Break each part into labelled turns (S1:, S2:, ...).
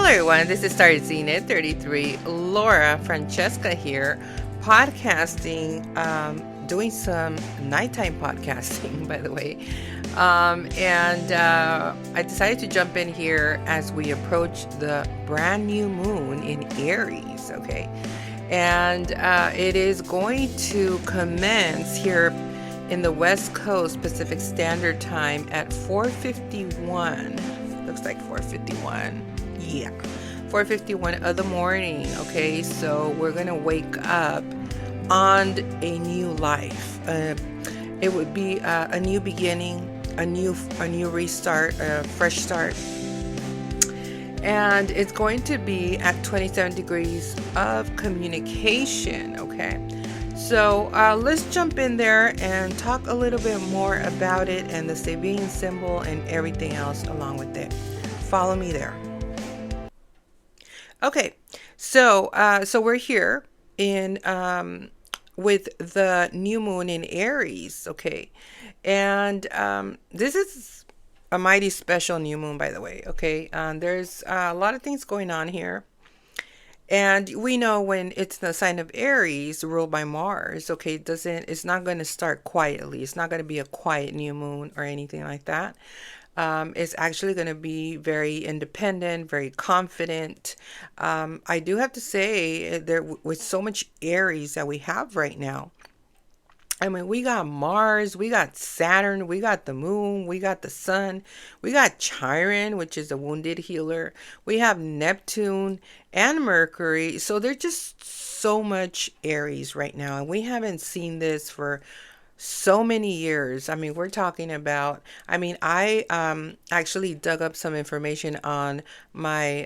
S1: Hello everyone, this is Star Zenith 33, Laura Francesca here, podcasting, doing some nighttime podcasting, by the way. I decided to jump in here as we approach the brand new moon in Aries, okay? And it is going to commence here in the West Coast Pacific Standard Time at 4:51. Looks like 4:51. Yeah, 4:51 of the morning. Okay, so we're gonna wake up on a new life. It would be a new beginning, a new restart, a fresh start. And it's going to be at 27 degrees of communication. Okay, so let's jump in there and talk a little bit more about it and the Sabian symbol and everything else along with it. Follow me there. Okay, so we're here in with the new moon in Aries. Okay, and this is a mighty special new moon, by the way. Okay, there's a lot of things going on here. And we know when it's the sign of Aries, ruled by Mars, okay, it's not going to start quietly. It's not going to be a quiet new moon or anything like that. It's actually going to be very independent, very confident. I do have to say, with so much Aries that we have right now, I mean, we got Mars, we got Saturn, we got the moon, we got the sun, we got Chiron, which is a wounded healer. We have Neptune and Mercury. So there's just so much Aries right now. And we haven't seen this for so many years. I mean, we're talking about, I actually dug up some information on my,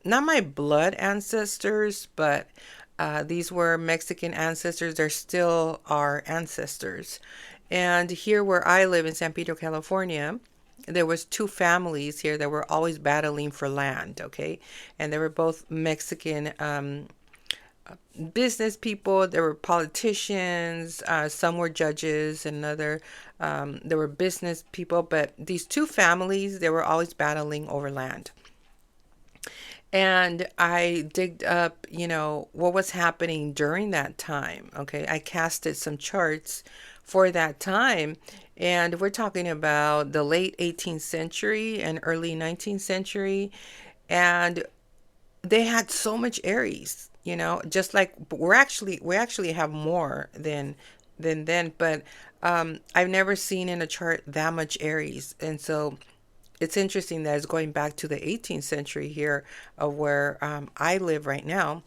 S1: not my blood ancestors, but these were Mexican ancestors. They're still our ancestors. And here where I live in San Pedro, California, there was two families here that were always battling for land, okay? And they were both Mexican business people. There were politicians, some were judges, and there were business people. But these two families, they were always battling over land. And I digged up, what was happening during that time. Okay, I casted some charts for that time. And we're talking about the late 18th century and early 19th century. And they had so much Aries, just like we actually have more than then. But I've never seen in a chart that much Aries. And so it's interesting that it's going back to the 18th century here of where I live right now.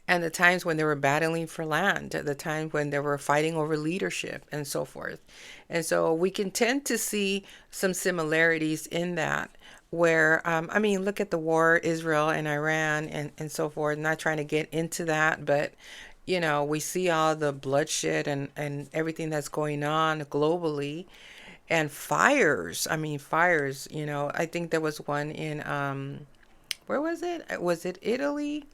S1: And the times when they were battling for land, the times when they were fighting over leadership and so forth. And so we can tend to see some similarities in that where, look at the war, Israel and Iran and so forth. Not trying to get into that, but, we see all the bloodshed and everything that's going on globally. And fires, I think there was one in, where was it? Was it Italy?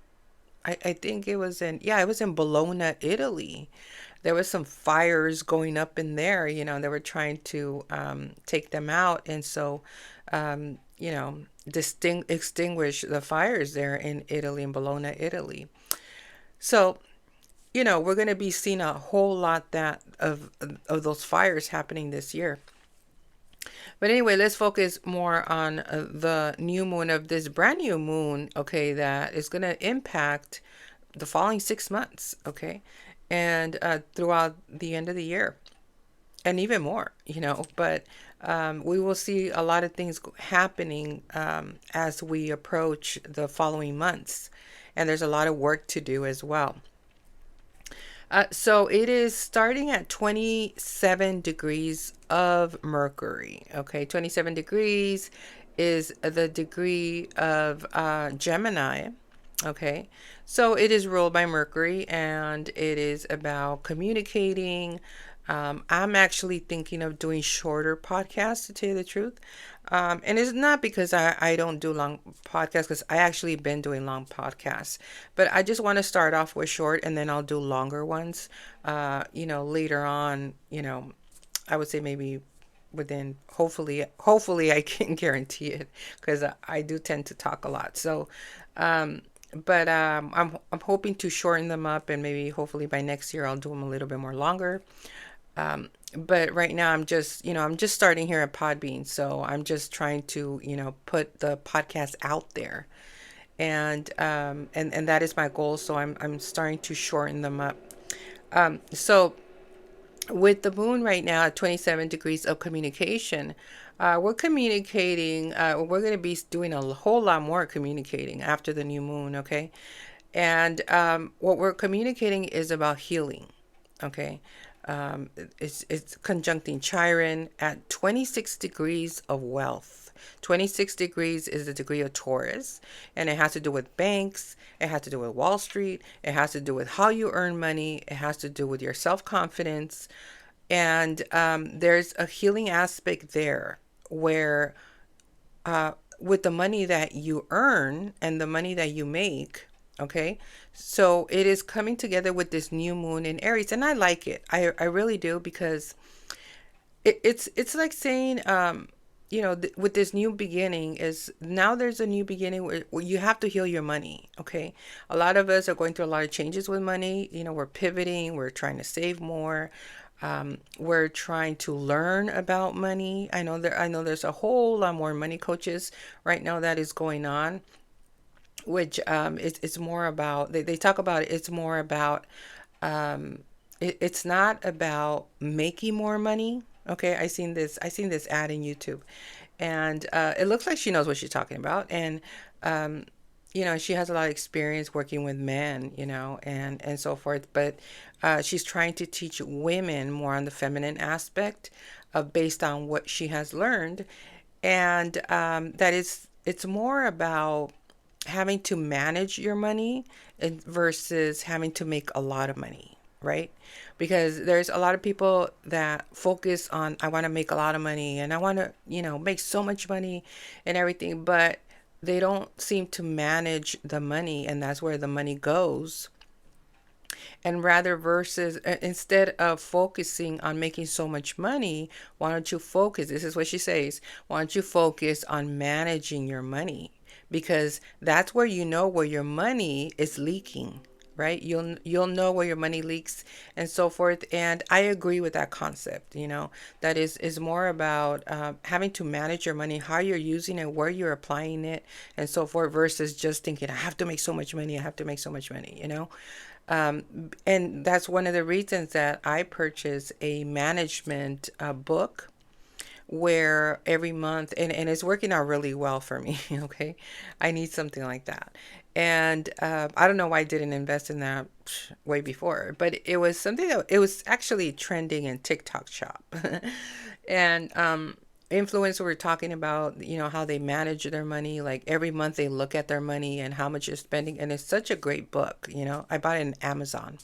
S1: I think it was it was in Bologna, Italy. There was some fires going up in there, they were trying to take them out. And so, extinguish the fires there in Italy, in Bologna, Italy. So, we're going to be seeing a whole lot of those fires happening this year. But anyway, let's focus more on the new moon of this brand new moon, okay, that is going to impact the following 6 months, okay, and throughout the end of the year and even more, but we will see a lot of things happening as we approach the following months. And there's a lot of work to do as well. So it is starting at 27 degrees of Mercury. Okay, 27 degrees is the degree of Gemini. Okay, so it is ruled by Mercury and it is about communicating. I'm actually thinking of doing shorter podcasts, to tell you the truth. And it's not because I don't do long podcasts, because I actually been doing long podcasts. But I just want to start off with short and then I'll do longer ones, later on, I would say maybe within, hopefully I can guarantee it, because I do tend to talk a lot. So, but I'm hoping to shorten them up, and maybe hopefully by next year I'll do them a little bit more longer. But right now I'm just starting here at Podbean, so I'm just trying to, put the podcast out there, and that is my goal. So I'm starting to shorten them up. So with the moon right now at 27 degrees of communication, we're communicating. We're going to be doing a whole lot more communicating after the new moon, okay? And what we're communicating is about healing, okay? It's conjuncting Chiron at 26 degrees of wealth. 26 degrees is the degree of Taurus, and it has to do with banks. It has to do with Wall Street. It has to do with how you earn money. It has to do with your self confidence. And there's a healing aspect there where, with the money that you earn and the money that you make, okay, so it is coming together with this new moon in Aries, and I like it. I really do, because it's like saying, with this new beginning, is now there's a new beginning where you have to heal your money, okay? A lot of us are going through a lot of changes with money. We're pivoting, we're trying to save more. We're trying to learn about money. I know there's a whole lot more money coaches right now that is going on, which it's more about, they talk about it, it's more about, it's not about making more money. Okay, I seen this ad in YouTube, and it looks like she knows what she's talking about, and she has a lot of experience working with men, and so forth. But she's trying to teach women more on the feminine aspect, based on what she has learned, and it's more about having to manage your money versus having to make a lot of money, right? Because there's a lot of people that focus on, I want to make a lot of money, and I want to, make so much money and everything, but they don't seem to manage the money, and that's where the money goes. And rather, versus, instead of focusing on making so much money, why don't you focus? This is what she says. Why don't you focus on managing your money? Because that's where you know where your money is leaking, right? You'll know where your money leaks, and so forth. And I agree with that concept. That is more about having to manage your money, how you're using it, where you're applying it, and so forth, versus just thinking, I have to make so much money, I have to make so much money. And that's one of the reasons that I purchase a management book, where every month, and it's working out really well for me. Okay, I need something like that. And I don't know why I didn't invest in that way before, but it was something that it was actually trending in TikTok shop. And influencers were talking about, how they manage their money. Like every month they look at their money and how much you're spending, and it's such a great book. I bought it in Amazon,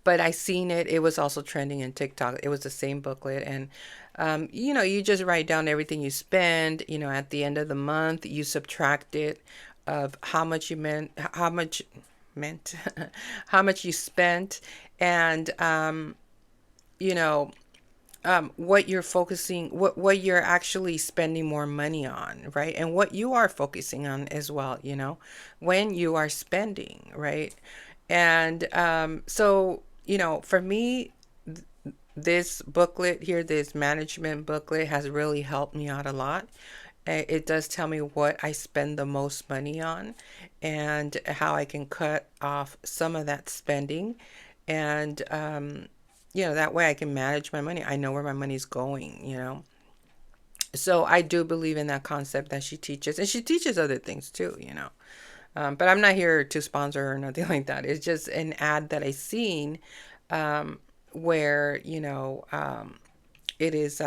S1: but I seen it. It was also trending in TikTok. It was the same booklet, and you just write down everything you spend. At the end of the month, you subtract it of how much how much you spent, and you know, what you're focusing, what you're actually spending more money on, right? And what you are focusing on as well, when you are spending, right? And so, for me, this booklet here, this management booklet, has really helped me out a lot. It does tell me what I spend the most money on, and how I can cut off some of that spending. And that way I can manage my money. I know where my money's going. So I do believe in that concept that she teaches, and she teaches other things too. But I'm not here to sponsor her or nothing like that. It's just an ad that I seen, where it is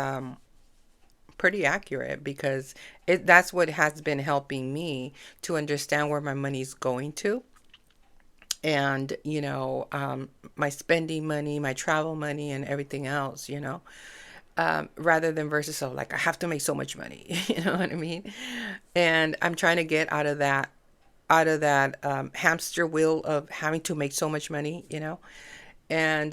S1: pretty accurate, because that's what has been helping me to understand where my money's going to. And my spending money, my travel money, and everything else, rather than versus, so like, I have to make so much money. You know what I mean? And I'm trying to get out of that hamster wheel of having to make so much money. And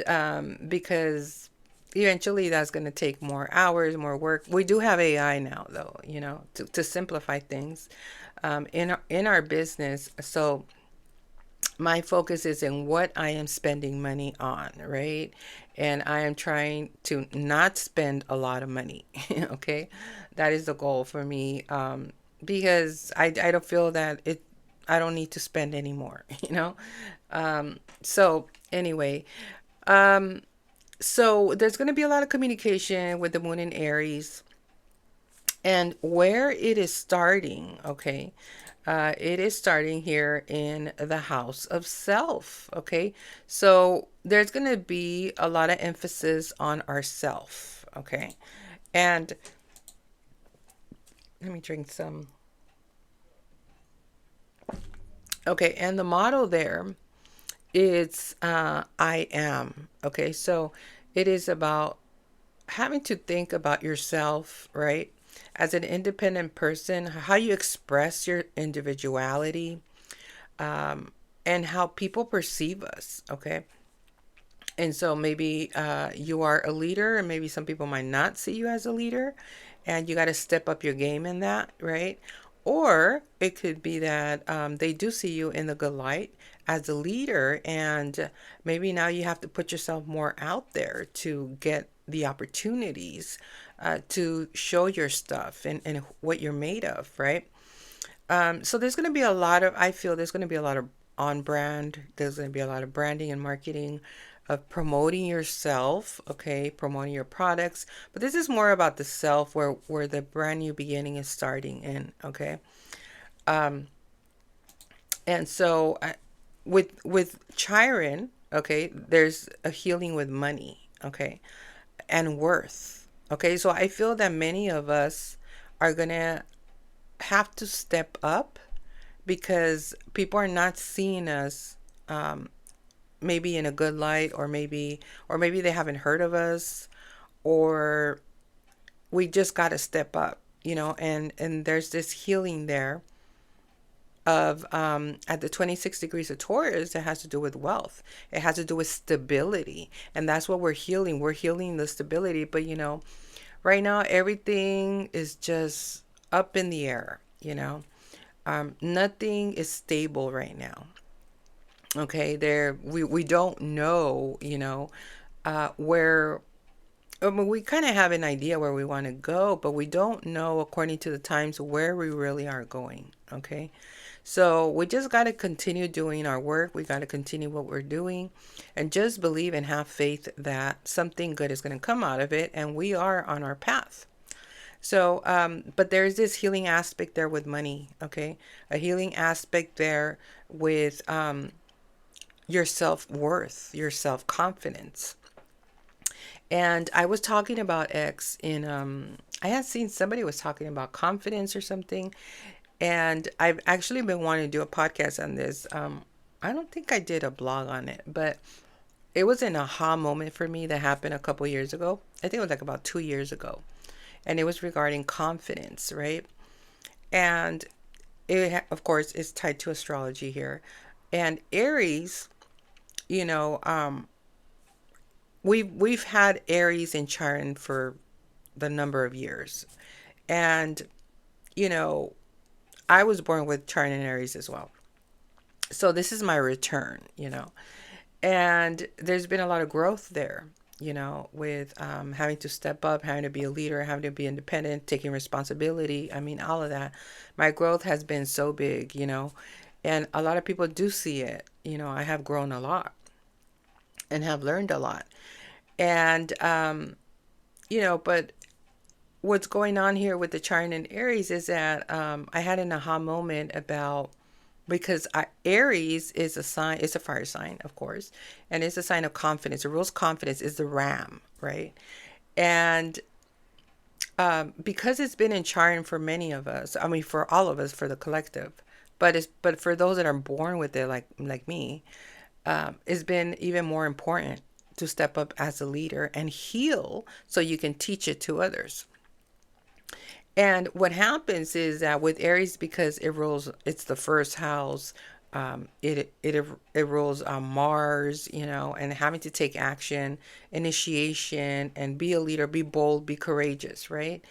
S1: because Eventually, that's going to take more hours, more work. We do have AI now, though, to simplify things in our business. So my focus is in what I am spending money on, right? And I am trying to not spend a lot of money. Okay, that is the goal for me, because I don't feel that I don't need to spend anymore. So anyway, um, so there's going to be a lot of communication with the moon in Aries, and where it is starting, okay, it is starting here in the house of self, okay? So there's going to be a lot of emphasis on ourself, okay? And let me drink some. Okay, and the model there, it's I am, okay? So it is about having to think about yourself, right? As an independent person, how you express your individuality, um, and how people perceive us, okay? And so maybe you are a leader, and maybe some people might not see you as a leader, and you got to step up your game in that, right? Or it could be that they do see you in the good light as a leader, and maybe now you have to put yourself more out there to get the opportunities to show your stuff and what you're made of, right? So there's going to be a lot of, I feel there's going to be a lot of on brand, there's going to be a lot of branding and marketing of promoting yourself, okay, promoting your products. But this is more about the self, where the brand new beginning is starting in, okay? Um, and so with Chiron, okay, there's a healing with money, okay, and worth. Okay, so I feel that many of us are going to have to step up because people are not seeing us, maybe in a good light, or maybe they haven't heard of us, or we just got to step up, and there's this healing there of at the 26 degrees of Taurus. It has to do with wealth, it has to do with stability, and that's what we're healing the stability. But right now everything is just up in the air. Nothing is stable right now. Okay, there we don't know, where. I mean, we kind of have an idea where we want to go, but we don't know according to the times where we really are going. Okay, so we just got to continue doing our work. We got to continue what we're doing, and just believe and have faith that something good is going to come out of it, and we are on our path. So, but there's this healing aspect there with money, okay? A healing aspect there with your self worth, your self confidence. And I was talking about X in, I had seen somebody was talking about confidence or something. And I've actually been wanting to do a podcast on this. I don't think I did a blog on it, but it was an aha moment for me that happened a couple years ago. I think it was like about 2 years ago. And it was regarding confidence, right? And of course, is tied to astrology here. And Aries, you know, we've had Aries in Chiron for the number of years, and you know, I was born with Chiron and Aries as well. So this is my return, and there's been a lot of growth there. With having to step up, having to be a leader, having to be independent, taking responsibility. I mean, all of that. My growth has been so big, and a lot of people do see it. I have grown a lot and have learned a lot. And, but what's going on here with the Chiron and Aries is that I had an aha moment about, because Aries is a sign, it's a fire sign, of course, and it's a sign of confidence. The rules confidence is the ram, right? And because it's been in Chiron for many of us, I mean, for all of us, for the collective, but for those that are born with it, like me, it's been even more important to step up as a leader and heal so you can teach it to others. And what happens is that with Aries, because it rules, it's the first house It rules on Mars, and having to take action, initiation, and be a leader, be bold, be courageous, right?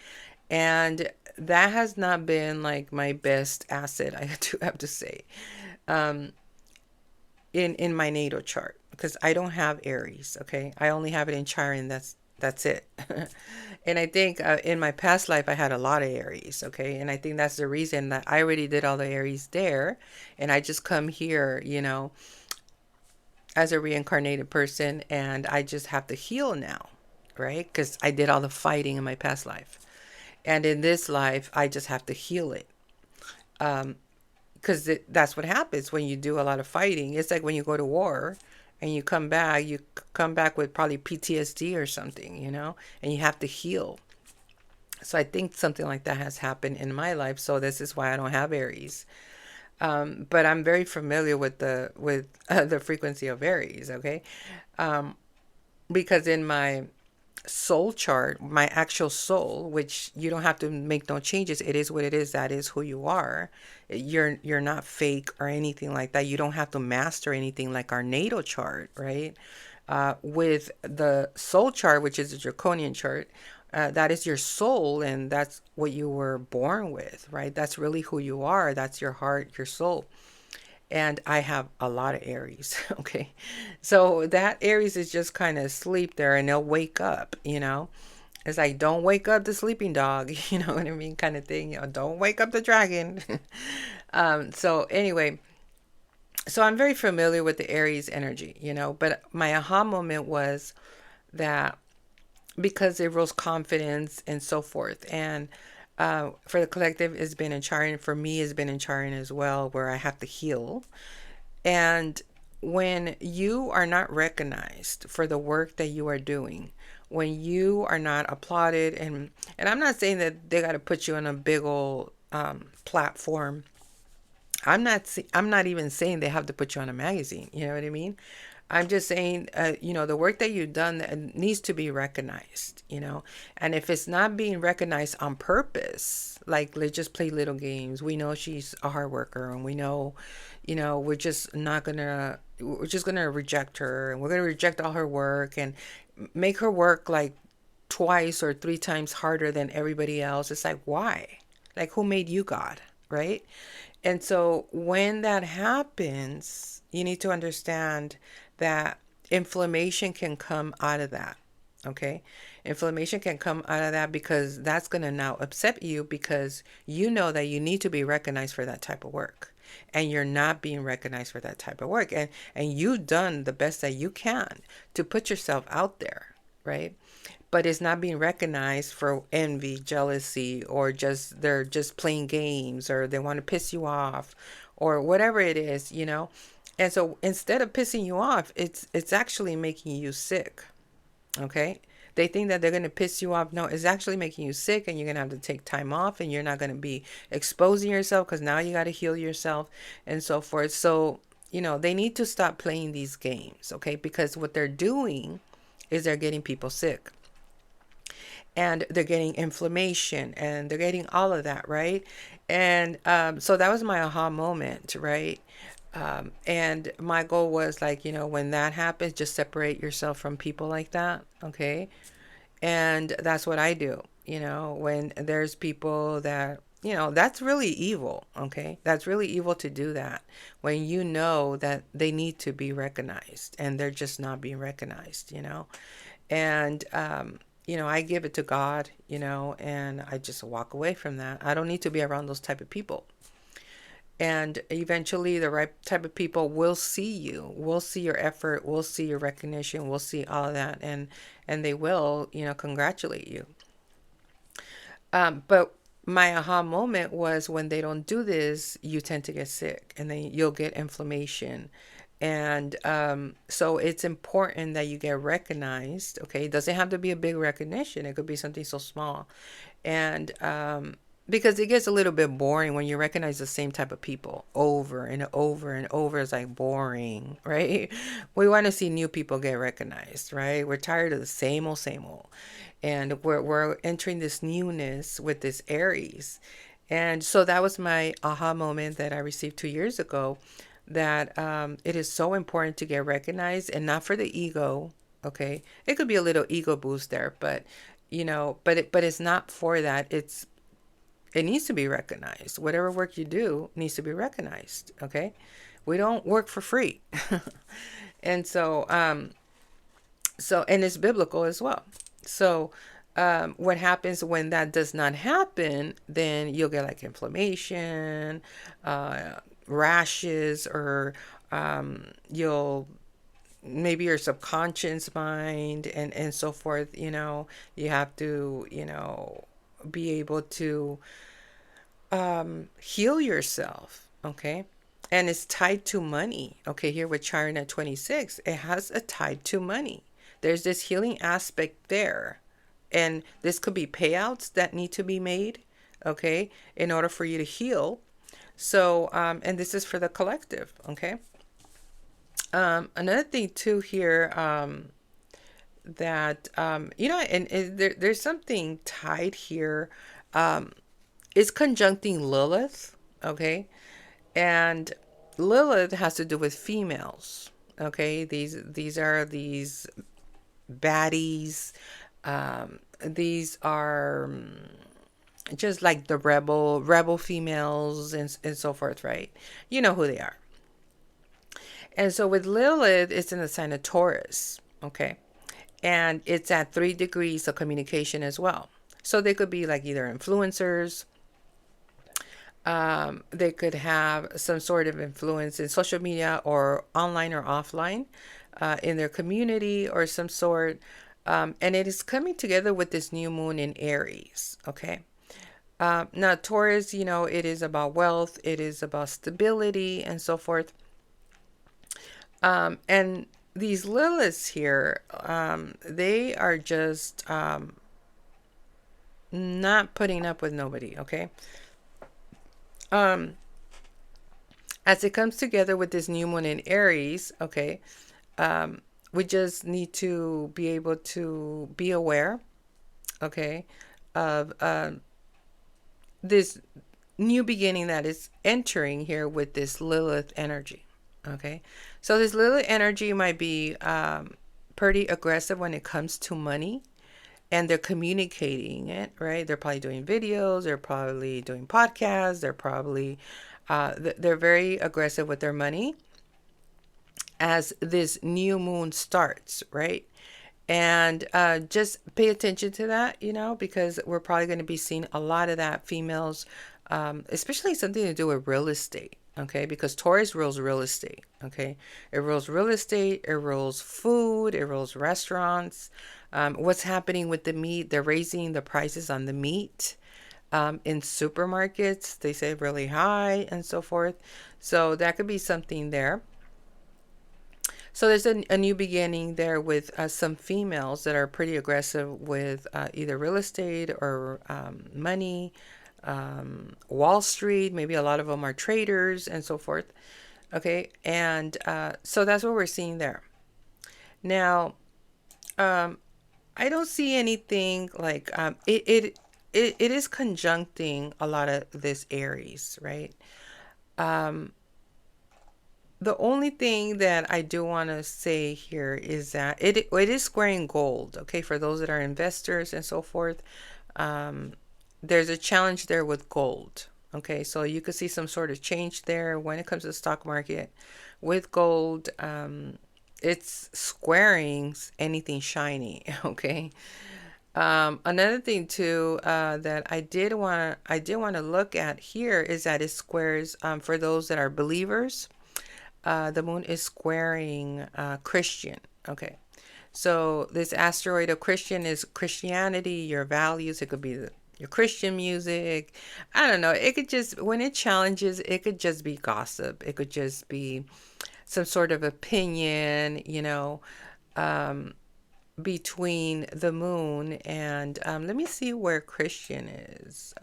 S1: And that has not been like my best asset, I do have to say, um, in my natal chart, because I don't have Aries. Okay, I only have it in Chiron. That's it. And I think in my past life I had a lot of Aries. Okay, and I think that's the reason that I already did all the Aries there, and I just come here, as a reincarnated person, and I just have to heal now, right? Because I did all the fighting in my past life, and in this life I just have to heal it. Because that's what happens when you do a lot of fighting. It's like when you go to war and you come back with probably PTSD or something, and you have to heal. So I think something like that has happened in my life. So this is why I don't have Aries. But I'm very familiar with the frequency of Aries. Okay, because in my soul chart, my actual soul, which you don't have to make no changes. It is what it is. That is who you are. You're not fake or anything like that. You don't have to master anything like our natal chart, right? With the soul chart, which is a draconian chart, that is your soul, and that's what you were born with, right? That's really who you are. That's your heart, your soul. And I have a lot of Aries. Okay. So that Aries is just kind of asleep there, and they'll wake up. It's like, don't wake up the sleeping dog, you know what I mean? Kind of thing. Don't wake up the dragon. So anyway, so I'm very familiar with the Aries energy, but my aha moment was that because it rules confidence and so forth. And for the collective, it's been in Chiron. For me, it's been in Chiron as well, where I have to heal. And when you are not recognized for the work that you are doing, when you are not applauded, and I'm not saying that they got to put you on a big old platform. I'm not even saying they have to put you on a magazine. You know what I mean? I'm just saying, the work that you've done needs to be recognized. And if it's not being recognized on purpose, like let's just play little games. We know she's a hard worker, and we know, we're just gonna reject her, and we're gonna reject all her work and make her work like twice or three times harder than everybody else. It's like, why? Like, who made you God, right? And so when that happens, you need to understand that inflammation can come out of that. Okay. Inflammation can come out of that because that's going to now upset you, because you know that you need to be recognized for that type of work, and you're not being recognized for that type of work. And you've done the best that you can to put yourself out there. Right. But it's not being recognized for envy, jealousy, or just they're just playing games, or they want to piss you off, or whatever it is. And so instead of pissing you off, it's actually making you sick. Okay? They think that they're going to piss you off. No, it's actually making you sick, and you're going to have to take time off, and you're not going to be exposing yourself, because now you got to heal yourself and so forth. So, they need to stop playing these games, okay? Because what they're doing is they're getting people sick, and they're getting inflammation, and they're getting all of that, right? And so that was my aha moment, right? And my goal was like, when that happens, just separate yourself from people like that, okay? And that's what I do, when there's people that, that's really evil, okay? That's really evil to do that when you know that they need to be recognized and they're just not being recognized. And I give it to God, and I just walk away from that. I don't need to be around those type of people. And eventually the right type of people will see you, will see your effort, will see your recognition, will see all of that, and they will, congratulate you. But my aha moment was when they don't do this, you tend to get sick, and then you'll get inflammation. And so it's important that you get recognized. Okay, it doesn't have to be a big recognition. It could be something so small. And because it gets a little bit boring when you recognize the same type of people over and over and over. It's like boring, right? We want to see new people get recognized, right? We're tired of the same old, same old. And we're entering this newness with this Aries. And so that was my aha moment that I received 2 years ago, that it is so important to get recognized, and not for the ego. Okay, it could be a little ego boost there, but but it's not for that. It needs to be recognized. Whatever work you do needs to be recognized. Okay, we don't work for free. And and it's biblical as well. So what happens when that does not happen, then you'll get like inflammation, rashes, or you'll maybe your subconscious mind and so forth. You have to be able to heal yourself. Okay, and it's tied to money. Okay, here with Chiron at 26, it has a tied to money. There's this healing aspect there, and this could be payouts that need to be made, okay, in order for you to heal. So and this is for the collective. Okay, another thing too here, that and there's something tied here. It's conjuncting Lilith. Okay, and Lilith has to do with females. Okay, these are these baddies. These are just like the rebel females and so forth, right? You know who they are. And so with Lilith, it's in the sign of Taurus. Okay, and it's at 3 degrees of communication as well. So they could be like either influencers. They could have some sort of influence in social media or online or offline, in their community or some sort. And it is coming together with this new moon in Aries. Okay. Now, Taurus, it is about wealth, it is about stability and so forth. And these Liliths here, they are just not putting up with nobody. Okay. As it comes together with this new moon in Aries, okay, we just need to be able to be aware, okay, of this new beginning that is entering here with this Lilith energy. Okay, so this Lilith energy might be pretty aggressive when it comes to money, and they're communicating it, right? They're probably doing videos, they're probably doing podcasts, they're probably they're very aggressive with their money as this new moon starts, right? And just pay attention to that, because we're probably going to be seeing a lot of that, females, especially something to do with real estate. Okay, because Taurus rules real estate. Okay, it rules real estate, it rules food, it rules restaurants. What's happening with the meat? They're raising the prices on the meat in supermarkets. They say really high and so forth. So that could be something there. So there's a new beginning there with some females that are pretty aggressive with either real estate or money, Wall Street. Maybe a lot of them are traders and so forth. Okay, and so that's what we're seeing there. Now, I don't see anything like it is conjuncting a lot of this Aries, right? The only thing that I do want to say here is that it is squaring gold. Okay, for those that are investors and so forth, there's a challenge there with gold. Okay, so you could see some sort of change there when it comes to the stock market with gold. It's squaring anything shiny. Okay. Another thing too, that I did want to look at here is that it squares, for those that are believers. The moon is squaring Christian. Okay, so this asteroid of Christian is Christianity, your values. It could be your Christian music. I don't know. It could just, when it challenges, it could just be gossip. It could just be some sort of opinion, between the moon and let me see where Christian is.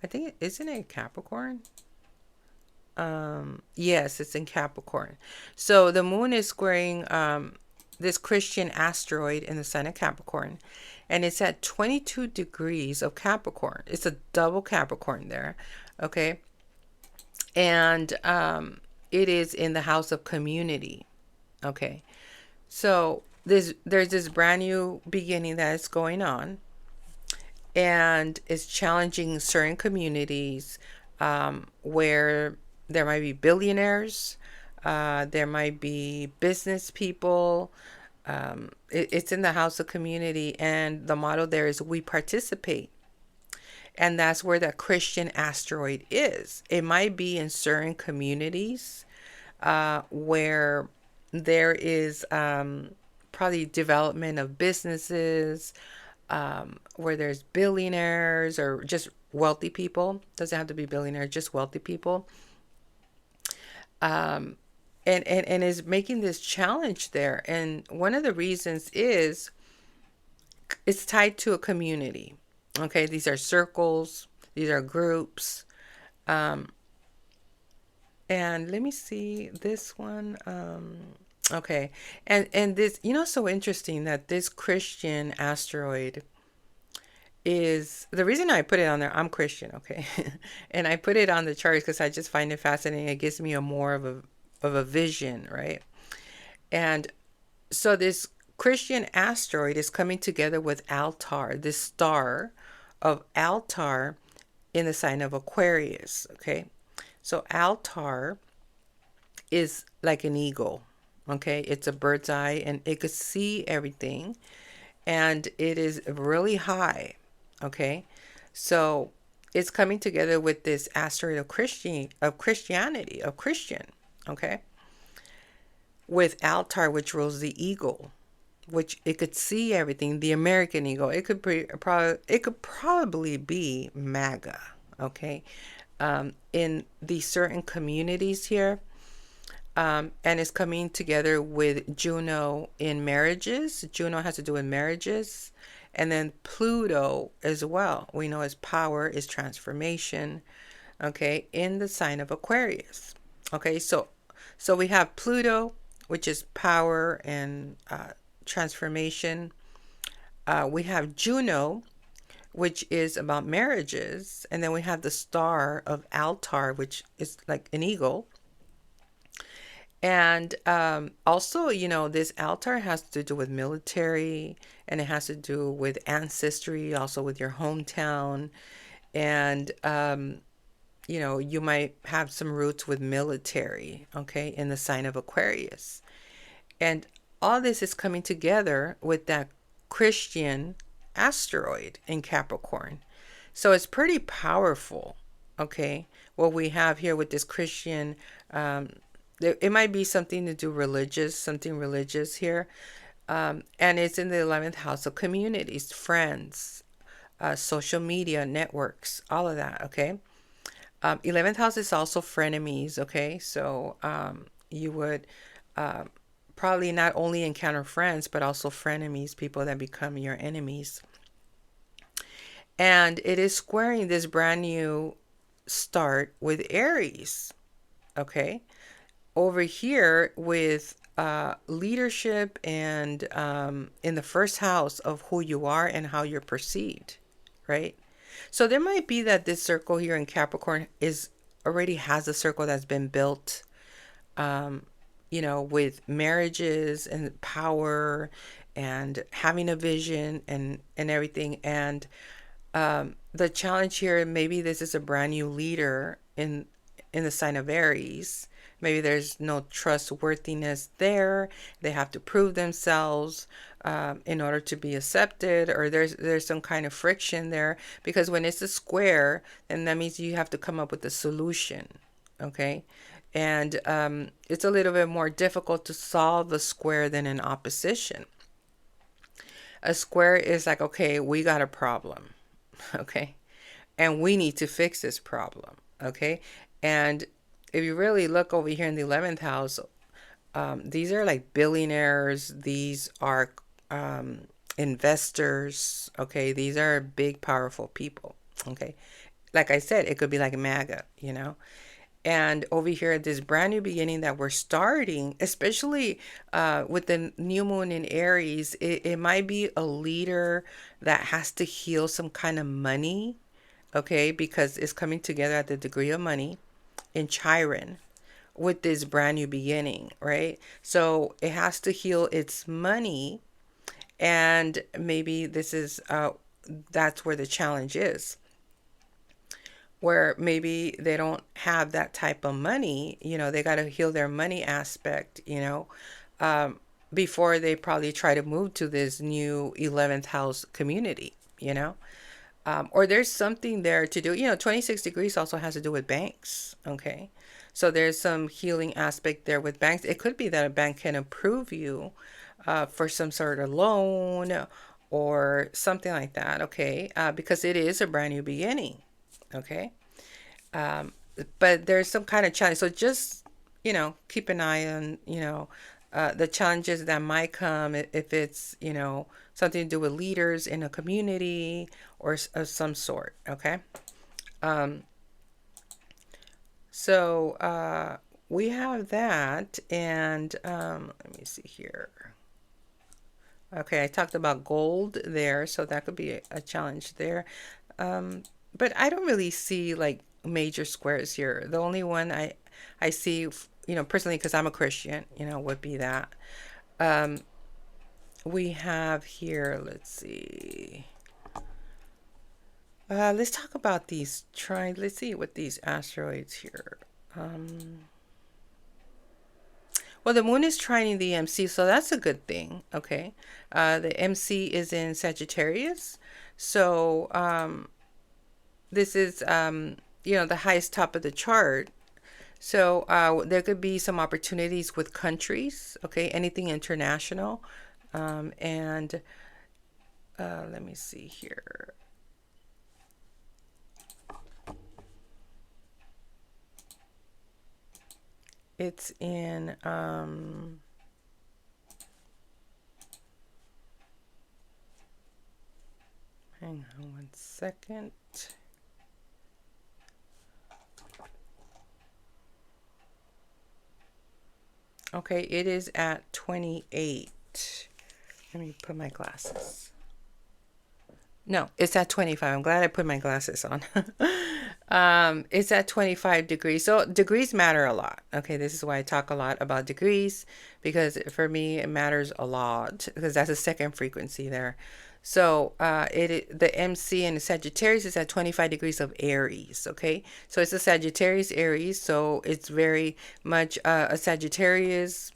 S1: I think, isn't it Capricorn? Yes, it's in Capricorn. So the moon is squaring this Christian asteroid in the sign of Capricorn, and it's at 22 degrees of Capricorn. It's a double Capricorn there, okay? And it is in the house of community, okay? So there's this brand new beginning that is going on, and it's challenging certain communities where there might be billionaires, there might be business people. It's in the house of community, and the motto there is we participate. And that's where the Christian asteroid is. It might be in certain communities where there is probably development of businesses, where there's billionaires or just wealthy people. Doesn't have to be billionaires, just wealthy people. And is making this challenge there. And one of the reasons is it's tied to a community. Okay, these are circles, these are groups. And let me see this one. Okay, and this, so interesting that this Christian asteroid is the reason I put it on there. I'm Christian, okay, and I put it on the chart because I just find it fascinating. It gives me a more of a vision, right? And so this Christian asteroid is coming together with Altar, this star of Altar in the sign of Aquarius, okay? So Altar is like an eagle, okay? It's a bird's eye, and it could see everything, and it is really high, okay? So it's coming together with this asteroid of Christianity, of Christian, okay? With Altar, which rules the eagle, which it could see everything, the American eagle. It could probably be MAGA, okay? In these certain communities here, and it's coming together with Juno in marriages. Juno has to do with marriages, and then Pluto as well. We know is power, is transformation, okay, in the sign of Aquarius. Okay, so we have Pluto, which is power and transformation. We have Juno, which is about marriages. And then we have the star of Altar, which is like an eagle. And also, this Altar has to do with military, and it has to do with ancestry, also with your hometown. And, you might have some roots with military, okay, in the sign of Aquarius. And all this is coming together with that Christian asteroid in Capricorn. So it's pretty powerful, okay, what we have here with this Christian. It might be something to do religious, something religious here. And it's in the 11th house of communities, friends, social media networks, all of that, okay? 11th house is also frenemies, okay? So you would probably not only encounter friends, but also frenemies, people that become your enemies. And it is squaring this brand new start with Aries, okay? Over here with leadership and in the first house of who you are and how you're perceived, right? So there might be that this circle here in Capricorn already has a circle that's been built, with marriages and power and having a vision and everything. And the challenge here, maybe this is a brand new leader in the sign of Aries. Maybe there's no trustworthiness there. They have to prove themselves in order to be accepted, or there's some kind of friction there. Because when it's a square, then that means you have to come up with a solution, okay? And it's a little bit more difficult to solve a square than an opposition. A square is like, okay, we got a problem, okay? And we need to fix this problem, okay? And if you really look over here in the 11th house, these are like billionaires. These are investors, okay? These are big, powerful people, okay? Like I said, it could be like MAGA, And over here, this brand new beginning that we're starting, especially with the new moon in Aries, it might be a leader that has to heal some kind of money, okay, because it's coming together at the degree of money in Chiron with this brand new beginning, right? So it has to heal its money, and maybe this is that's where the challenge is, where maybe they don't have that type of money. They got to heal their money aspect, um, before they probably try to move to this new 11th house community, or there's something there to do. 26 degrees also has to do with banks. Okay. So there's some healing aspect there with banks. It could be that a bank can approve you for some sort of loan or something like that. Okay. Because it is a brand new beginning. Okay. Um, but there's some kind of challenge. So just, keep an eye on, the challenges that might come if it's, something to do with leaders in a community or of some sort. Okay. Um, so we have that. And let me see here. Okay, I talked about gold there, so that could be a challenge there. Um, but I don't really see like major squares here. The only one I see, personally, because I'm a Christian, would be that. Um, we have here, let's see. Let's talk about these let's see what these asteroids here. Um, well, the moon is trining the MC, so that's a good thing. Okay. The MC is in Sagittarius. So this is, the highest top of the chart. So there could be some opportunities with countries. Okay. Anything international. And let me see here. It's in hang on one second. Okay, it is at 28. Let me put my glasses. No, it's at 25. I'm glad I put my glasses on. It's at 25 degrees. So degrees matter a lot. Okay, this is why I talk a lot about degrees, because for me it matters a lot, because that's a second frequency there. So the MC in the Sagittarius is at 25 degrees of Aries. Okay, so it's a Sagittarius Aries. So it's very much a Sagittarius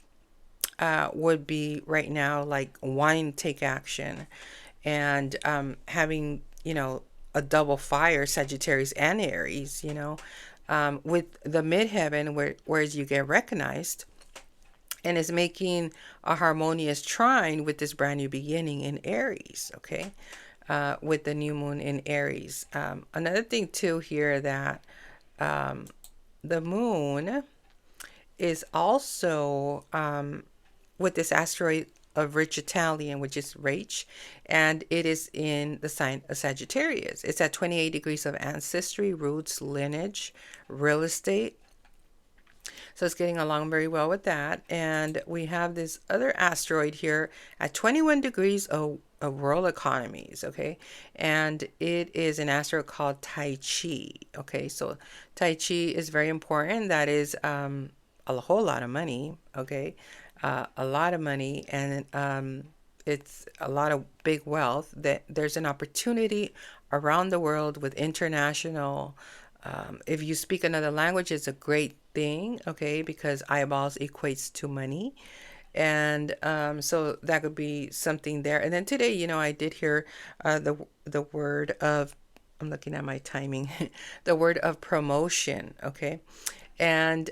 S1: would be right now like wanting to take action, and having, a double fire, Sagittarius and Aries, with the midheaven, whereas you get recognized, and is making a harmonious trine with this brand new beginning in Aries. Okay. With the new moon in Aries. Another thing too here, that the moon is also with this asteroid of rich Italian, which is Rach, and it is in the sign of Sagittarius. It's at 28 degrees of ancestry, roots, lineage, real estate. So it's getting along very well with that. And we have this other asteroid here at 21 degrees of world economies. Okay. And it is an asteroid called Tai Chi. Okay. So Tai Chi is very important. That is a whole lot of money. Okay. A lot of money. And it's a lot of big wealth. That there's an opportunity around the world with international. If you speak another language, it's a great thing, okay, because eyeballs equates to money. And so that could be something there. And then today, I did hear the word of, I'm looking at my timing, the word of promotion, okay? And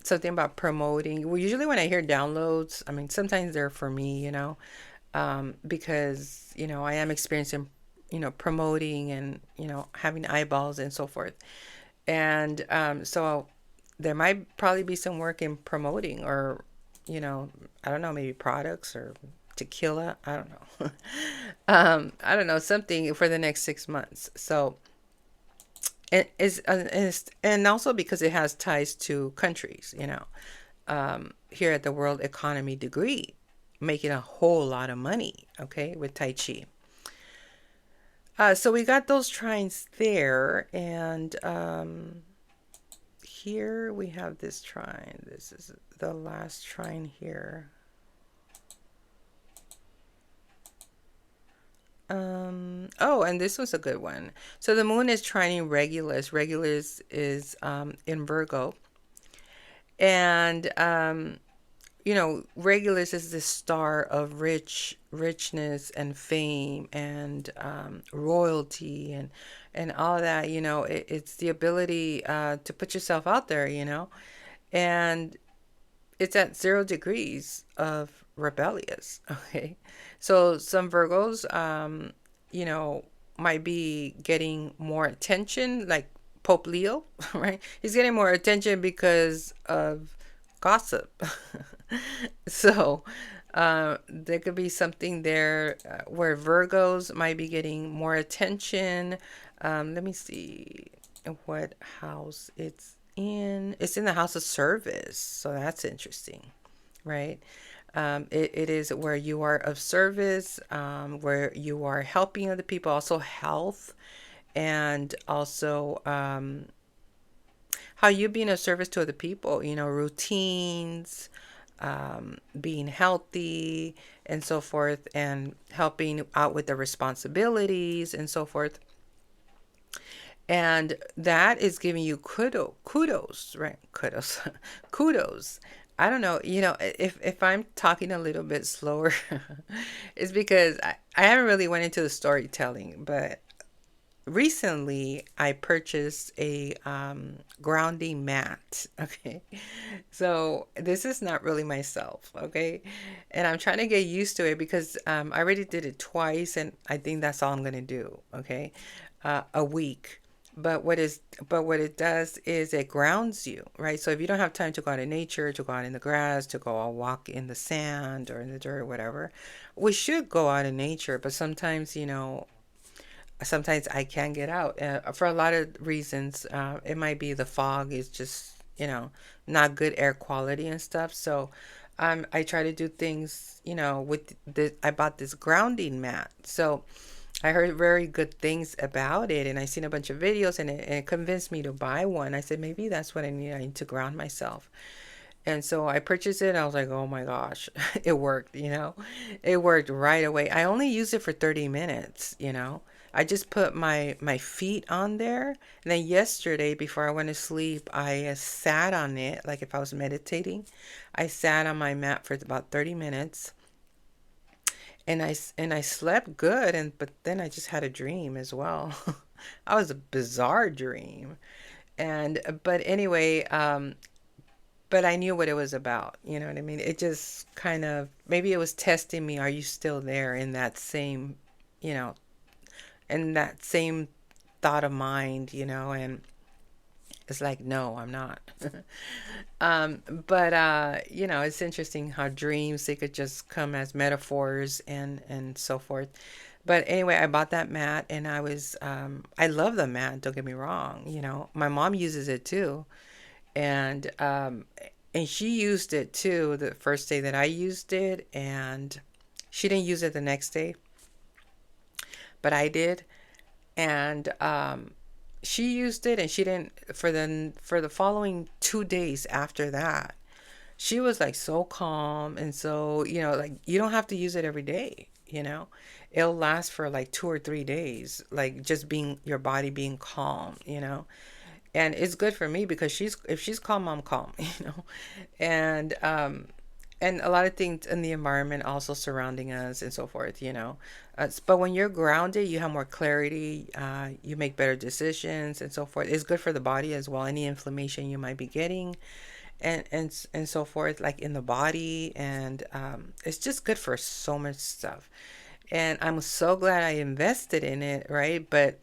S1: something about promoting. Well, usually when I hear downloads, I mean, sometimes they're for me, because, I am experiencing, promoting and, having eyeballs and so forth. And so there might probably be some work in promoting, or, I don't know, maybe products or tequila. I don't know. I don't know, something for the next 6 months. So, and also because it has ties to countries, here at the World Economy Degree, making a whole lot of money, okay, with Tai Chi. So we got those trines there, and here we have this trine. This is the last trine here. Oh, and this was a good one. So the moon is trining Regulus. Regulus is in Virgo. And Regulus is the star of richness and fame and royalty and all of that. It's the ability to put yourself out there. And it's at 0 degrees of rebellious. Okay, so some Virgos, you know, might be getting more attention, like Pope Leo, right? He's getting more attention because of gossip. So there could be something there where Virgos might be getting more attention. Let me see what house it's in. It's in the house of service. So that's interesting, right? It is where you are of service, where you are helping other people, also health, and also how you being of service to other people, routines, being healthy and so forth, and helping out with the responsibilities and so forth. And that is giving you kudos, right? Kudos, kudos. I don't know, if I'm talking a little bit slower, it's because I haven't really went into the storytelling, but recently I purchased a grounding mat. Okay, so this is not really myself. Okay, and I'm trying to get used to it because I already did it twice, and I think that's all I'm gonna do. Okay, a week. But what it does is it grounds you, right? So if you don't have time to go out in nature, to go out in the grass, to go out walk in the sand or in the dirt, whatever, we should go out in nature. But sometimes I can't get out for a lot of reasons. It might be the fog is just, not good air quality and stuff. So I try to do things, with the, I bought this grounding mat. So I heard very good things about it, and I seen a bunch of videos, and it convinced me to buy one. I said, maybe that's what I need. I need to ground myself. And so I purchased it, and I was like, oh my gosh, it worked, It worked right away. I only used it for 30 minutes. I just put my feet on there. And then yesterday, before I went to sleep, I sat on it, like if I was meditating. I sat on my mat for about 30 minutes. And I slept good, but then I just had a dream as well. I was a bizarre dream. But anyway, but I knew what it was about. You know what I mean? It just kind of, maybe it was testing me. Are you still there in that same, you know, in that same thought of mind, and it's like, no, I'm not. But it's interesting how dreams, they could just come as metaphors and so forth. But anyway, I bought that mat, and I love the mat, don't get me wrong. My mom uses it too. And she used it too the first day that I used it, and she didn't use it the next day, but I did. And she used it, and she didn't for the following 2 days after that. She was like so calm, and so like, you don't have to use it every day. It'll last for like 2 or 3 days, like just being your body being calm. And it's good for me because if she's calm, I'm calm. And and a lot of things in the environment also surrounding us and so forth. But when you're grounded, you have more clarity, you make better decisions and so forth. It's good for the body as well, any inflammation you might be getting, and so forth, like in the body. And it's just good for so much stuff. And I'm so glad I invested in it, right? But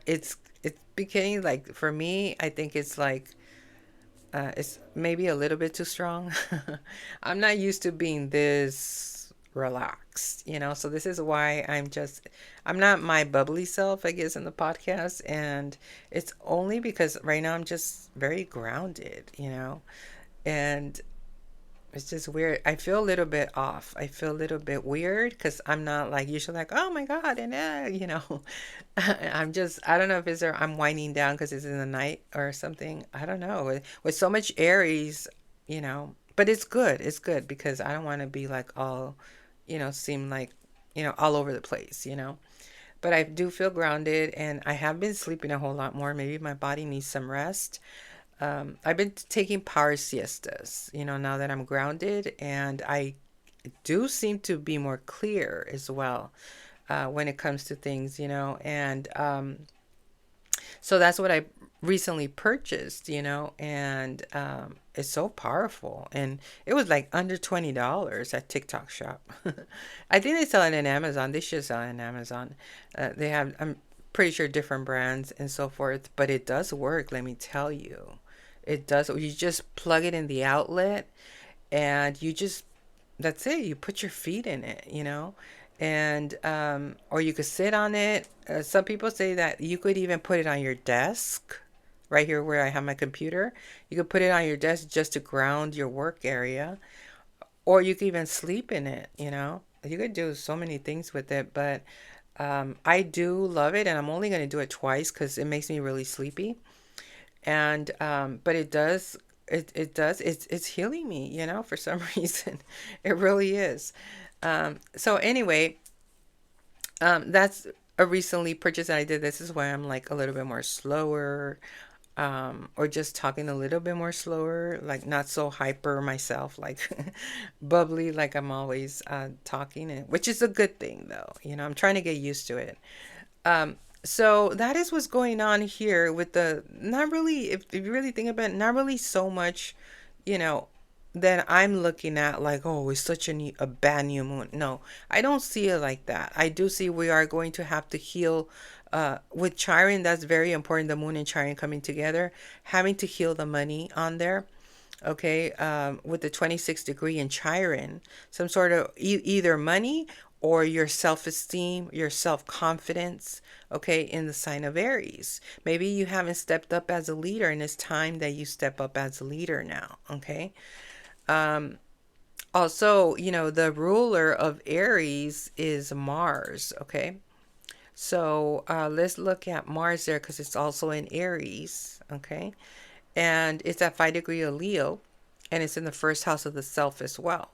S1: it's becoming like, for me, I think it's like, it's maybe a little bit too strong. I'm not used to being this. relaxed, so this is why I'm not my bubbly self, I guess, in the podcast. And it's only because right now I'm just very grounded, and it's just weird. I feel a little bit off. I feel a little bit weird because I'm not like usually like, oh my God, and I don't know if I'm winding down because it's in the night or something. I don't know. With so much Aries, but it's good. It's good because I don't want to be like all, seem like, all over the place, But I do feel grounded and I have been sleeping a whole lot more. Maybe my body needs some rest. I've been taking power siestas, now that I'm grounded, and I do seem to be more clear as well when it comes to things, and so that's what I recently purchased, and it's so powerful. And it was like under $20 at TikTok Shop. I think they sell it in Amazon. They should sell it in Amazon. They have, I'm pretty sure, different brands and so forth, but it does work, let me tell you. It does. You just plug it in the outlet and that's it. You put your feet in it, and or you could sit on it. Some people say that you could even put it on your desk, right here where I have my computer. You could put it on your desk just to ground your work area, or you could even sleep in it. You could do so many things with it, but I do love it, and I'm only going to do it twice because it makes me really sleepy. And but it's healing me, for some reason. It really is. So anyway, that's a recently purchase that I did. This is why I'm like a little bit more slower, or just talking a little bit more slower, like not so hyper myself, like bubbly, like I'm always talking, which is a good thing though. I'm trying to get used to it. So that is what's going on here with the, not really, if you really think about it, not really so much, you know, that I'm looking at like, oh, it's such a bad new moon. No, I don't see it like that. I do see we are going to have to heal with Chiron. That's very important. The moon and Chiron coming together, having to heal the money on there. Okay, with the 26 degree in Chiron, some sort of either money or your self-esteem, your self-confidence, okay, in the sign of Aries. Maybe you haven't stepped up as a leader, and it's time that you step up as a leader now, okay? Um, Also, the ruler of Aries is Mars, okay? So let's look at Mars there because it's also in Aries, okay? And it's at 5 degree of Leo, and it's in the first house of the self as well.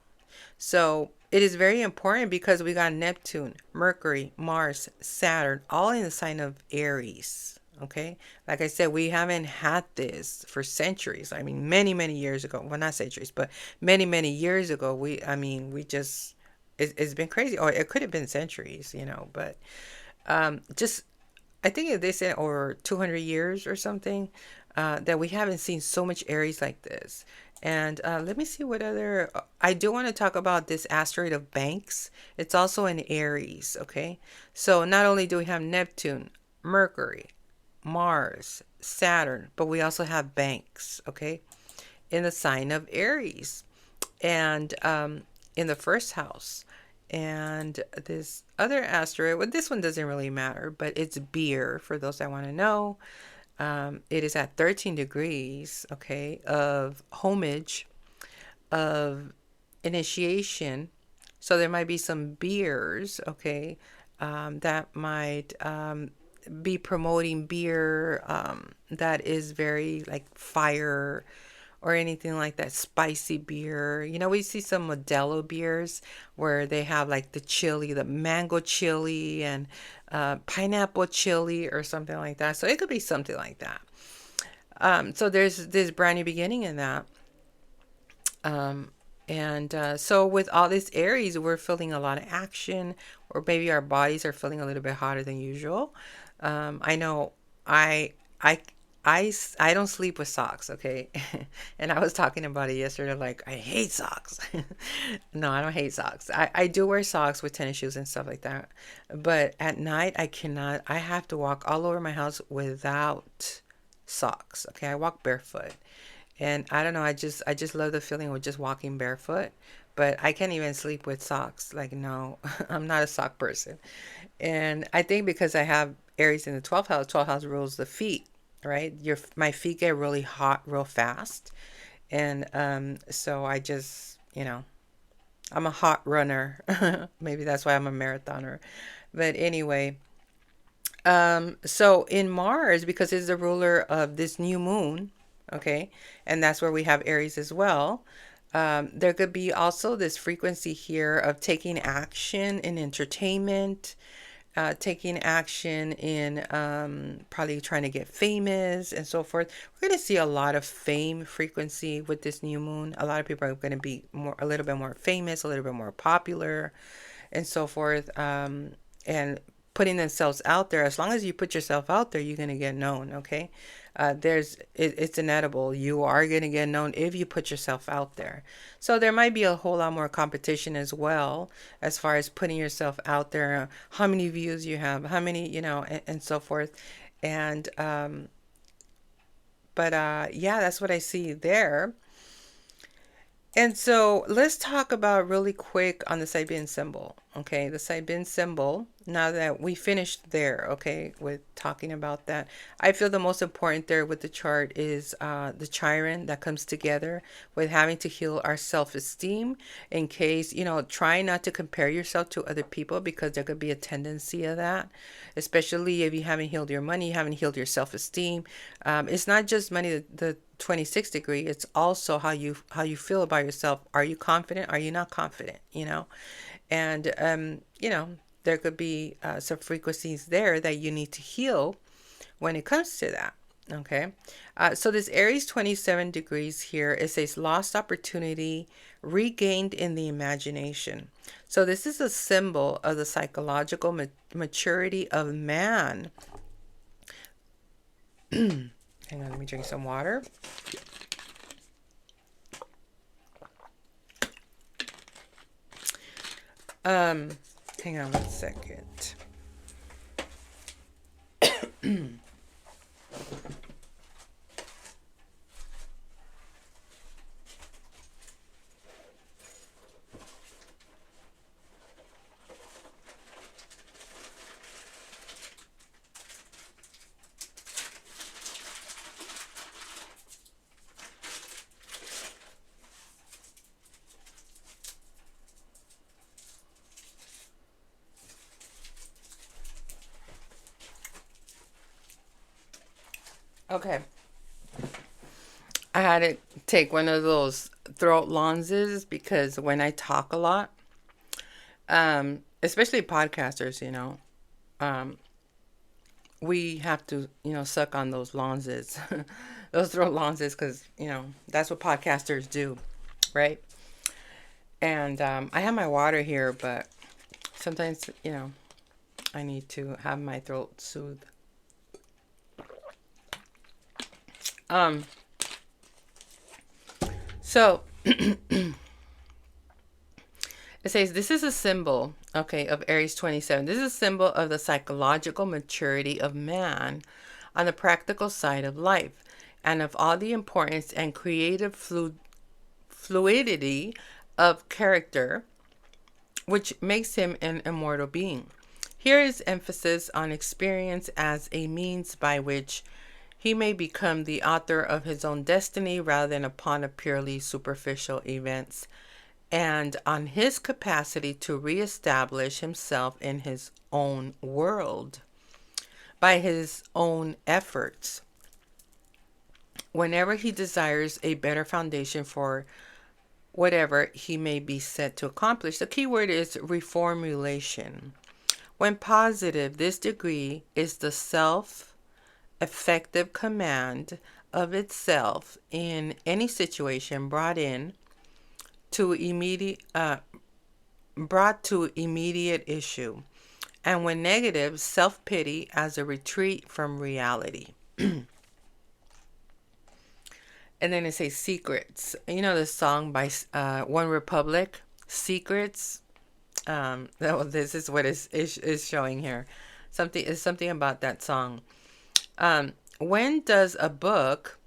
S1: So it is very important because we got Neptune, Mercury, Mars, Saturn, all in the sign of Aries. Okay. Like I said, we haven't had this for centuries. I mean, many, many years ago. Well, not centuries, but many, many years ago. We just, it's been crazy. Or it could have been centuries, but just, I think they said over 200 years or something, that we haven't seen so much Aries like this. And let me see what other. I do want to talk about this asteroid of Banks. It's also in Aries, okay? So not only do we have Neptune, Mercury, Mars, Saturn, but we also have Banks, okay? In the sign of Aries. And in the first house. And this other asteroid, well, this one doesn't really matter, but it's Beer for those that want to know. It is at 13 degrees, okay, of homage, of initiation. So there might be some beers, okay, that might be promoting beer that is very like fire or anything like that, spicy beer. We see some Modelo beers where they have like the chili, the mango chili and pineapple chili or something like that. So it could be something like that. So there's this brand new beginning in that. And so with all this Aries, we're feeling a lot of action, or maybe our bodies are feeling a little bit hotter than usual. I know I I I don't sleep with socks, okay? And I was talking about it yesterday, like, I hate socks. No, I don't hate socks. I do wear socks with tennis shoes and stuff like that. But at night, I cannot, I have to walk all over my house without socks, okay? I walk barefoot. And I don't know, I just love the feeling of just walking barefoot. but I can't even sleep with socks. Like, no, I'm not a sock person. And I think because I have Aries in the 12th house rules the feet, right? My feet get really hot real fast. And so I just, I'm a hot runner. Maybe that's why I'm a marathoner. But anyway, so in Mars, because it's the ruler of this new moon, okay, and that's where we have Aries as well. There could be also this frequency here of taking action in entertainment, taking action in probably trying to get famous and so forth. We're going to see a lot of fame frequency with this new moon. A lot of people are going to be a little bit more famous, a little bit more popular, and so forth. And putting themselves out there. As long as you put yourself out there, you're going to get known. Okay. It's inedible. You are going to get known if you put yourself out there. So there might be a whole lot more competition as well, as far as putting yourself out there, how many views you have, how many, and so forth. And, yeah, that's what I see there. And so let's talk about really quick on the Sabian symbol. Okay, the Sabian symbol, now that we finished there, okay, with talking about that, I feel the most important there with the chart is the Chiron that comes together with having to heal our self-esteem in case, try not to compare yourself to other people, because there could be a tendency of that, especially if you haven't healed your money, you haven't healed your self-esteem. It's not just money, the 26th degree, it's also how you feel about yourself. Are you confident? Are you not confident? And there could be some frequencies there that you need to heal when it comes to that. Okay, so this Aries 27 degrees here, it says lost opportunity regained in the imagination. So this is a symbol of the psychological maturity of man. Hang on, let me drink some water. Hang on 1 second. Okay. I had to take one of those throat lenses because when I talk a lot, especially podcasters, we have to, suck on those lenses, those throat lenses, because, that's what podcasters do, right? And I have my water here, but sometimes, I need to have my throat soothed. So it says this is a symbol, okay, of Aries 27. This is a symbol of the psychological maturity of man on the practical side of life, and of all the importance and creative fluidity of character, which makes him an immortal being. Here is emphasis on experience as a means by which he may become the author of his own destiny rather than upon a purely superficial events, and on his capacity to reestablish himself in his own world by his own efforts, whenever he desires a better foundation for whatever he may be set to accomplish. The key word is reformulation. When positive, this degree is the effective command of itself in any situation brought to immediate issue, and when negative, self-pity as a retreat from reality. And then it says secrets. The song by One Republic, Secrets. This is what is showing here. Something about that song. When does a book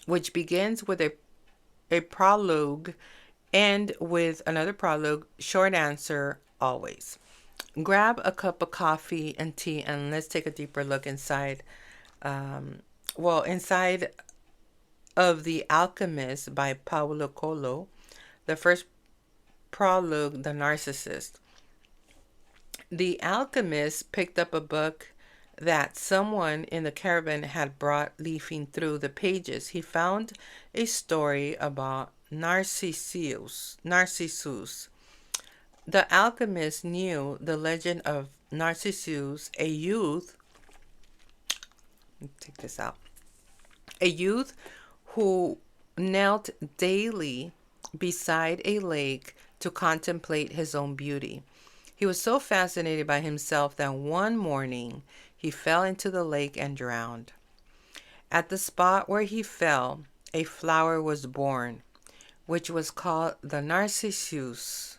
S1: which begins with a prologue End with another prologue. Short answer always. Grab a cup of coffee and tea, and let's take a deeper look inside. Um, inside of The Alchemist by Paulo Coelho, the first prologue, The Narcissist. The alchemist picked up a book that someone in the caravan had brought. Leafing through the pages, he found a story about Narcissus. The alchemist knew the legend of Narcissus, a youth. Take this out. A youth who knelt daily beside a lake to contemplate his own beauty. He was so fascinated by himself that one morning he fell into the lake and drowned. At the spot where he fell, a flower was born, which was called the Narcissus.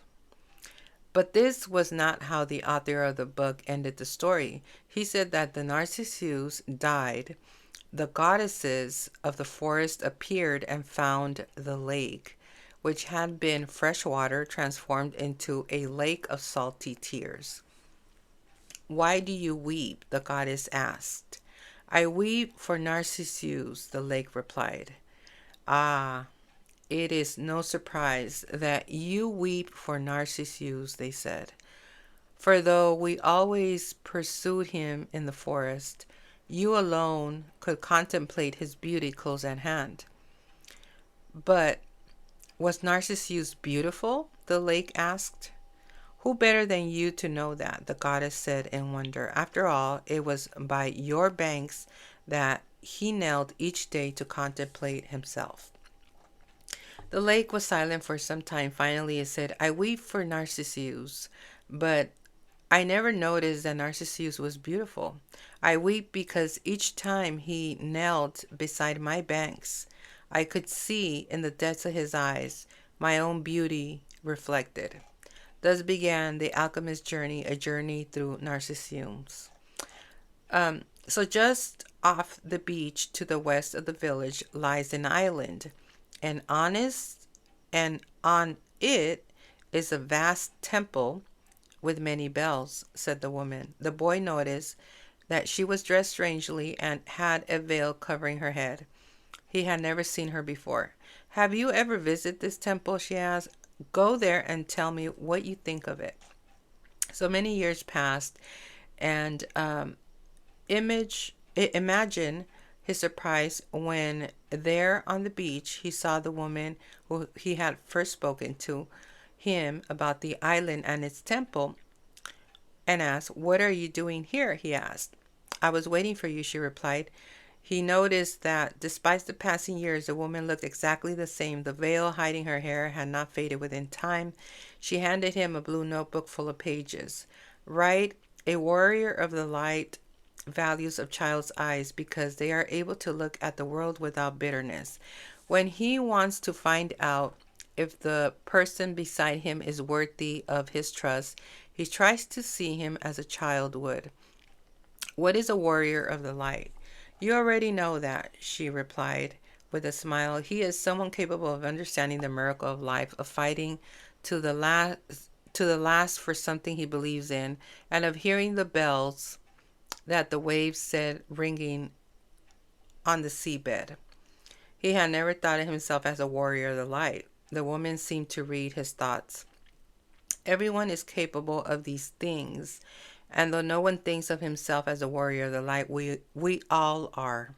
S1: But this was not how the author of the book ended the story. He said that the Narcissus died. The goddesses of the forest appeared and found the lake, which had been fresh water transformed into a lake of salty tears. "Why do you weep?" the goddess asked. "I weep for Narcissus," the lake replied. "Ah, it is no surprise that you weep for Narcissus," they said. "For though we always pursued him in the forest, you alone could contemplate his beauty close at hand." "But was Narcissus beautiful?" the lake asked. "Who better than you to know that?" the goddess said in wonder. "After all, it was by your banks that he knelt each day to contemplate himself." The lake was silent for some time. Finally, it said, "I weep for Narcissus, but I never noticed that Narcissus was beautiful. I weep because each time he knelt beside my banks, I could see in the depths of his eyes my own beauty reflected." Thus began the alchemist's journey, a journey through Narcissus. So just off the beach to the west of the village lies an island, and and on it is a vast temple with many bells, said the woman. The boy noticed that she was dressed strangely and had a veil covering her head. He had never seen her before. "Have you ever visited this temple?" she asked. "Go there and tell me what you think of it." So many years passed, and imagine his surprise when there on the beach he saw the woman who he had first spoken to him about the island and its temple, and asked, "What are you doing here?" he asked. "I was waiting for you," she replied. He noticed that despite the passing years, the woman looked exactly the same. The veil hiding her hair had not faded within time. She handed him a blue notebook full of pages. "Write, a warrior of the light values of child's eyes because they are able to look at the world without bitterness. When he wants to find out if the person beside him is worthy of his trust, he tries to see him as a child would." "What is a warrior of the light?" "You already know that," she replied with a smile. "He is someone capable of understanding the miracle of life, of fighting to the last for something he believes in, and of hearing the bells that the waves said ringing on the seabed." He had never thought of himself as a warrior of the light. The woman seemed to read his thoughts. "Everyone is capable of these things, and though no one thinks of himself as a warrior of the light, we all are."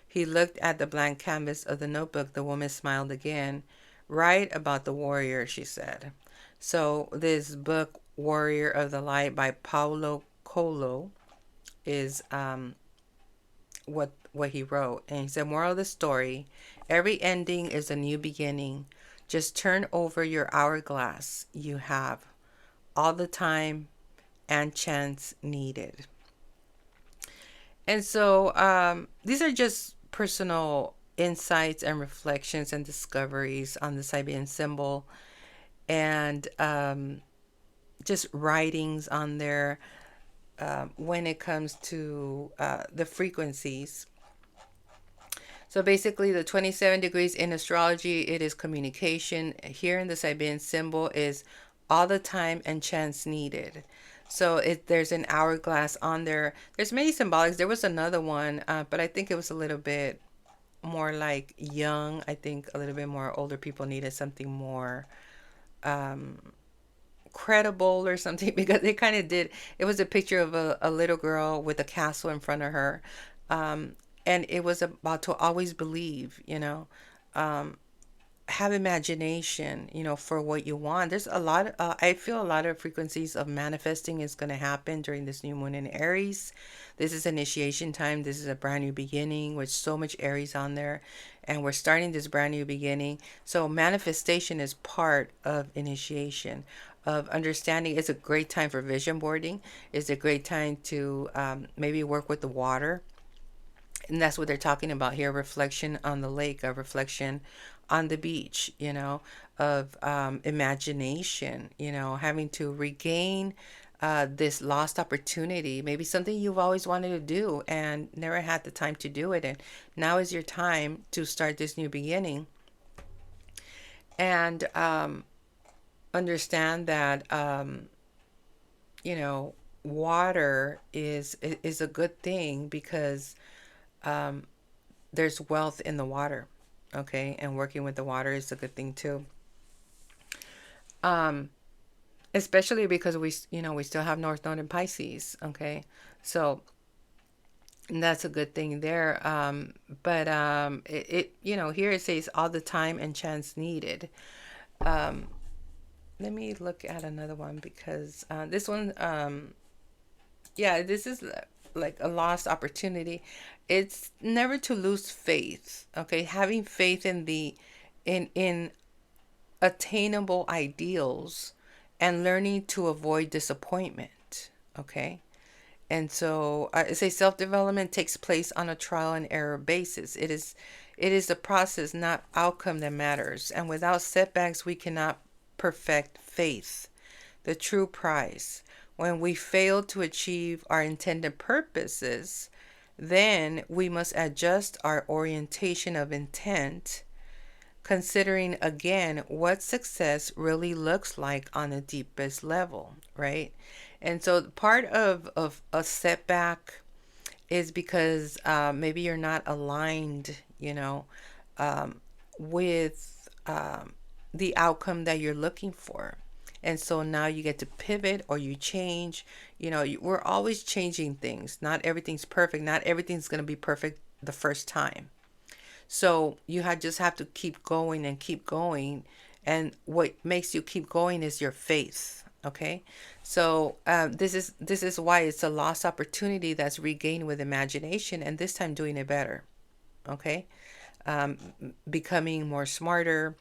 S1: He looked at the blank canvas of the notebook. The woman smiled again. "Write about the warrior," she said. So this book, Warrior of the Light by Paulo Coelho, is what he wrote. And he said, moral of the story, every ending is a new beginning. Just turn over your hourglass. You have all the time and chance needed. And so these are just personal insights and reflections and discoveries on the Siberian symbol, and just writings on there when it comes to the frequencies. So basically, the 27 degrees in astrology, it is communication. Here in the Siberian symbol is all the time and chance needed. So there's an hourglass on there. There's many symbolics. There was another one, but I think it was a little bit more like young. I think a little bit more older people needed something more um, credible or something because they kind of did. It was a picture of a little girl with a castle in front of her. Um, and it was about to always believe, um, have imagination, for what you want. There's a lot, I feel a lot of frequencies of manifesting is going to happen during this new moon in Aries. This is initiation time. This is a brand new beginning with so much Aries on there. And we're starting this brand new beginning. So manifestation is part of initiation, of understanding. It's a great time for vision boarding. It's a great time to maybe work with the water, and that's what they're talking about here, reflection on the lake, a reflection on the beach, of imagination, having to regain this lost opportunity, maybe something you've always wanted to do and never had the time to do it, and now is your time to start this new beginning. And understand that you know water is a good thing because um, there's wealth in the water. Okay, and working with the water is a good thing too. um Especially because we still have North Node in Pisces. Okay, so that's a good thing there. But here it says all the time and chance needed. um Let me look at another one because this one, yeah, this is like a lost opportunity. It's never to lose faith. Okay, having faith in in attainable ideals and learning to avoid disappointment. Okay. And so I say self-development takes place on a trial and error basis. It is the process, not outcome, that matters. And without setbacks, we cannot perfect faith, the true prize. When we fail to achieve our intended purposes, then we must adjust our orientation of intent, considering again what success really looks like on the deepest level, right? And so part of a setback is because maybe you're not aligned, um, with the outcome that you're looking for. And so now you get to pivot or you change. We're always changing things. Not everything's perfect. Not everything's going to be perfect the first time. So just have to keep going and keep going. And what makes you keep going is your faith. Okay. So this is why it's a lost opportunity that's regained with imagination, and this time doing it better. Okay. Um, Becoming more smarter,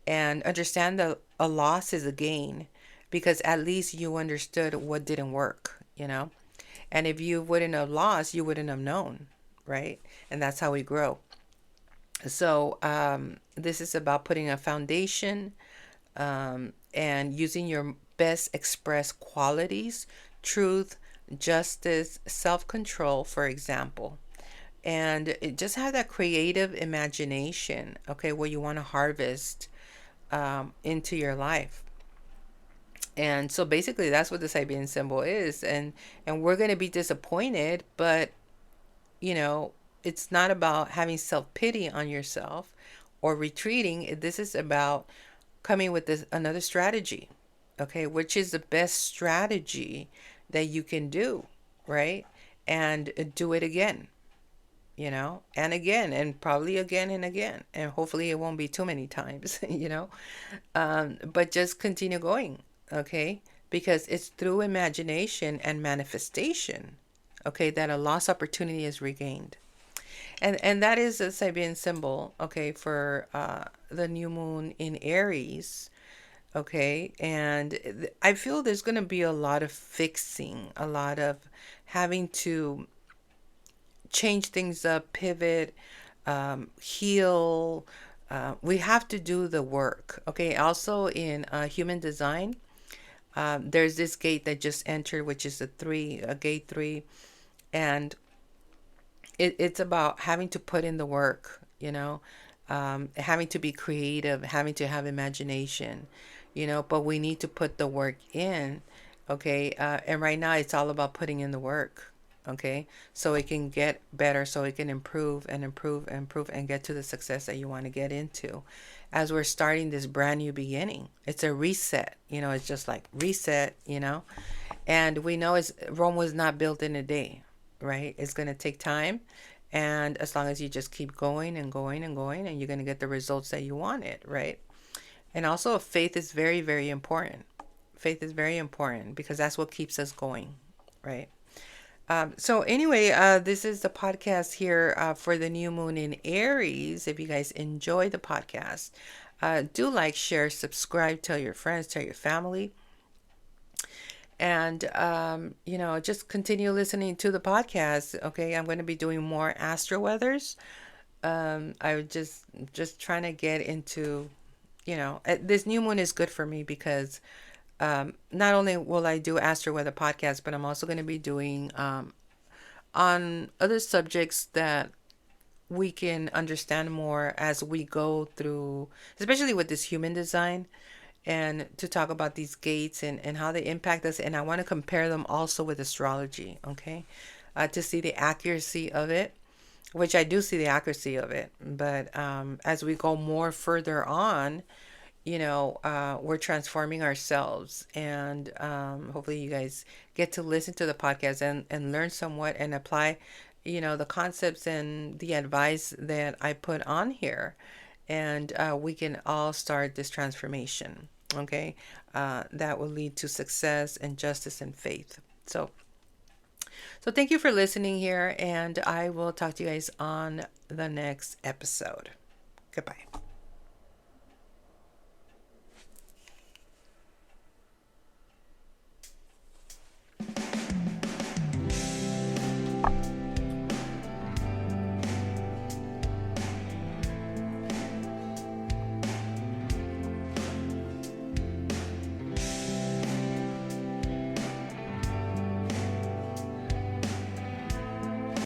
S1: and understand that a loss is a gain because at least you understood what didn't work. And if you wouldn't have lost, you wouldn't have known. Right. And that's how we grow. So this is about putting a foundation, and using your best expressed qualities, truth, justice, self-control, for example. And just have that creative imagination, okay, where you want to harvest into your life. And so basically that's what the Siberian symbol is. And we're going to be disappointed, but you know, it's not about having self-pity on yourself or retreating. This is about coming with another strategy, okay, which is the best strategy that you can do, right? And do it again, and again, and probably again and again. And hopefully it won't be too many times, but just continue going, okay? Because it's through imagination and manifestation, okay, that a lost opportunity is regained. And that is a Siberian symbol, okay, for the new moon in Aries, okay. And I feel there's going to be a lot of fixing, a lot of having to change things up, pivot, heal. We have to do the work, okay. Also in human design, there's this gate that just entered, which is a gate 3, and it's about having to put in the work, you know, having to be creative, having to have imagination, but we need to put the work in. Okay. And right now it's all about putting in the work. Okay. So it can get better, so it can improve and improve and improve and get to the success that you want to get into. As we're starting this brand new beginning, it's a reset. It's just like reset. And we know Rome was not built in a day, right? It's going to take time. And as long as you just keep going and going and going, and you're going to get the results that you wanted, right? And also, faith is very, very important. Faith is very important because that's what keeps us going, right? So anyway, this is the podcast here for the new moon in Aries. If you guys enjoy the podcast, do like, share, subscribe, tell your friends, tell your family, and just continue listening to the podcast. Okay, I'm going to be doing more astro weathers. I would just trying to get into, this new moon is good for me because not only will I do astro weather podcast, but I'm also going to be doing on other subjects that we can understand more as we go through, especially with this human design, and to talk about these gates and how they impact us. And I want to compare them also with astrology, okay? To see the accuracy of it, which I do see the accuracy of it. But as we go more further on, we're transforming ourselves. And hopefully you guys get to listen to the podcast and learn somewhat and apply, the concepts and the advice that I put on here. And we can all start this transformation, okay? That will lead to success and justice and faith. So thank you for listening here, and I will talk to you guys on the next episode. Goodbye.